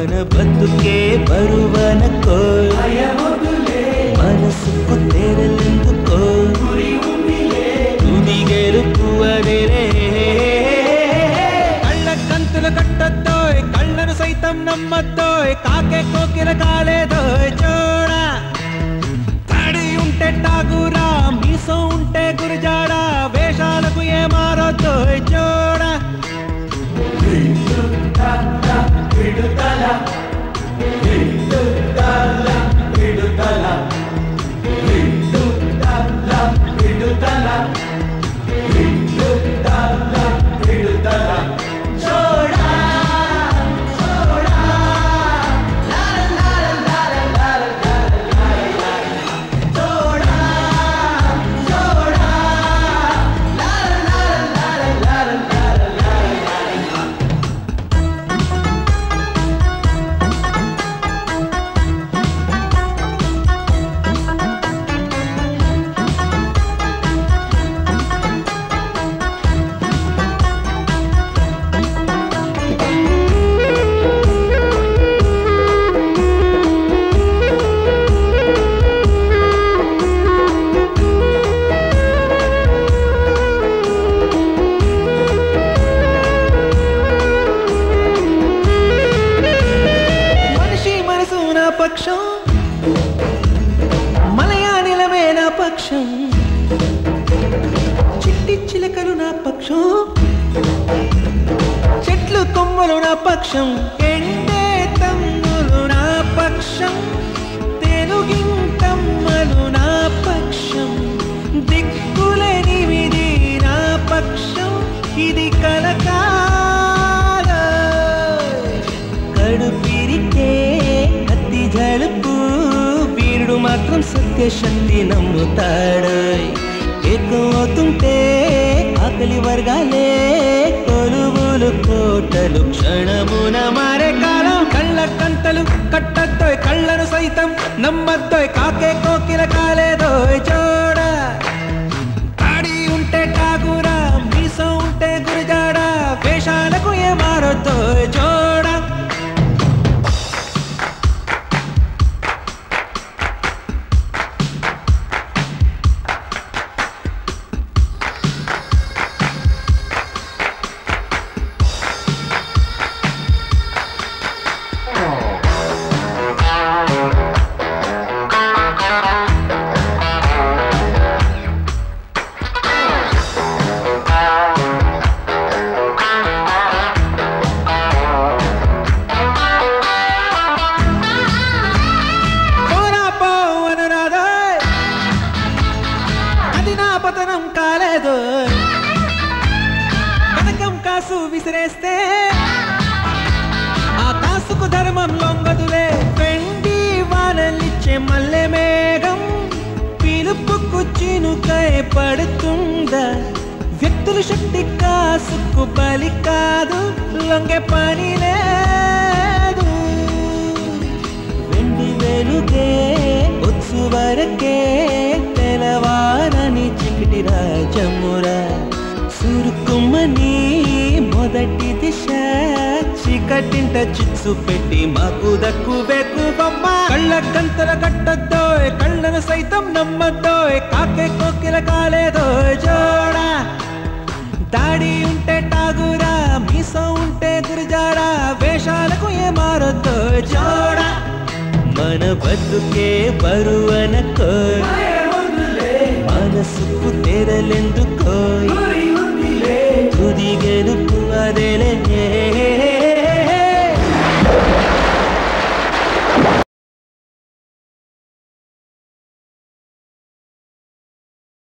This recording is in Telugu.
మన బతుకే బరువనకో మనసుకు తెరలెందుకో తుది గెలుపు అదేలే కళ్ళ కంతులు కట్టొద్దోయ్ కళ్ళను సైతం నమ్మద్దోయ్ కాకే కోకిల కాలేదోయ్ చూడా తడి ఉంటే టాగురా మీసం ఉంటే గురిజాడా వేషాలకు ఏ మారొద్దోయ్ చూడా విడుదల విడుదల విడుదల విడుదల విడుదల విడుదల విడుదల జోడా జోడా లా లా లా లా లా జోడా జోడా లా లా లా లా పక్షం మలయానిలమే నా పక్షం చిట్టి చిలకలు నా పక్షం చెట్లు కొమ్మలు నా పక్షం ఎండే తమ్ములు నా పక్షం తెలుగింతమ్మలు నా పక్షం దిక్కులెనిమిది నా పక్షం ఇది కలకాల కడుపిరికే జలుపు వీరుడు మాత్రం సత్యశక్తి నమ్ముతాడోయ్ ఎక్కువవుతుంటే ఆకలి వర్గాలే కొలువులు కోటలు క్షణమున మారే కాలం కళ్ళ కంతలు కట్టద్దోయ్ కళ్ళను సైతం నమ్మద్దోయ్ కాకే కోకిల కాలేదోయ్ చూడా తాడి ఉంటే టాగురా మీసం ఉంటే గురిజాడా వేషాలకు ఏ మారొద్దోయ్ చూడా పతనం కాలేదు కనకం కాసు విసిరేస్తే ఆ కాసుకు ధర్మం లొంగదులే వెండి వానలిచ్చే మల్లె మేఘం పిలుపుకు చినుకై పడుతుందా వ్యక్తుల శక్తి కాసుకు బలి కాదు లొంగే పని లేదు వెండి వెలుగే ఒత్సు వరకే తెలవారని చికిటి రాజమురా సురుకుమ్మని మొదటి దిశ చీకటింట చిచ్చు పెట్టి మాకు దక్కువేకు బొమ్మ కళ్ళ కంతల కట్టద్దోయ్ కళ్ళను సైతం నమ్మద్దోయ్ కాకే కోకిల కాలేదోయ్ జోడా దాడి ఉంటే టాగురా మీసం ఉంటే గురిజాడా వేషాలకు ఏ మారొద్దోయ్ జోడా మన బతుకే బరువనకో మనసుకు తెరలెందుకో తుది గెలుపు అదేలే